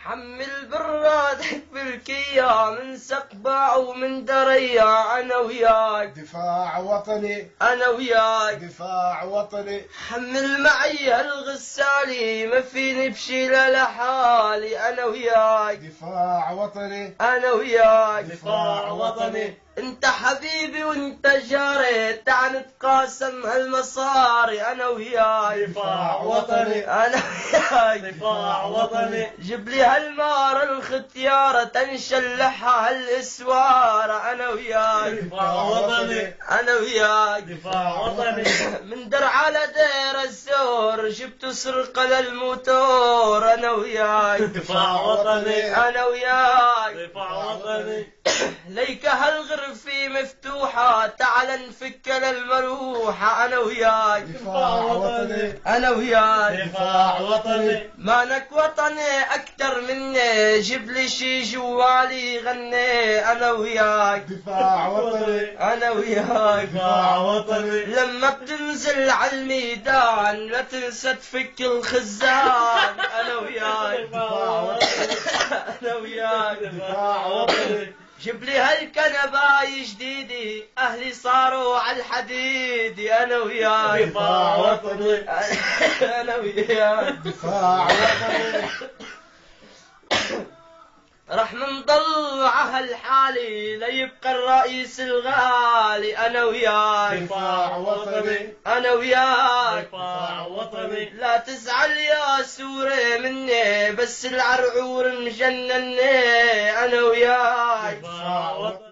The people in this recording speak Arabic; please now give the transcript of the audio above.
حمل برادك بالكيا من سقبة ومن دريا أنا وياك دفاع وطني أنا وياك دفاع وطني حمل معي هالغسالي ما فيني بشيله لحالي أنا وياك دفاع وطني أنا وياك دفاع وطني انت حبيبي وانت جاري تعال نتقاسم هالمصاري انا وياك دفاع وطني انا وياك دفاع وطني جيب لي هالمار الختيارة تنشلحها هالاسوارة انا وياك دفاع وطني انا وياك دفاع وطني من درع على دير الزور جبت سرقة للموتور انا وياك دفاع وطني انا وياك دفاع وطني ليك هالغرفة مفتوحة تعال نفك للمروحة أنا وياك دفاع وطني أنا وياك دفاع وطني مانك وطني أكتر مني جيب لي شي جوالي غني أنا وياك دفاع وطني أنا وياك دفاع وطني لما بتنزل على الميدان لا تنسى تفك الخزان أنا وياك دفاع وطني أنا وياك دفاع وطني جيب لي هالكنباي جديدي اهلي صاروا على الحديد انا وياك دفاع وطني انا وياك دفاع وطني رح نضل عهالحالي ليبقى الرئيس الغالي انا وياك دفاع وطني انا وياك دفاع وطني لا تزعل يا سوري مني بس العرعور مجنني انا وياك دفاع وطني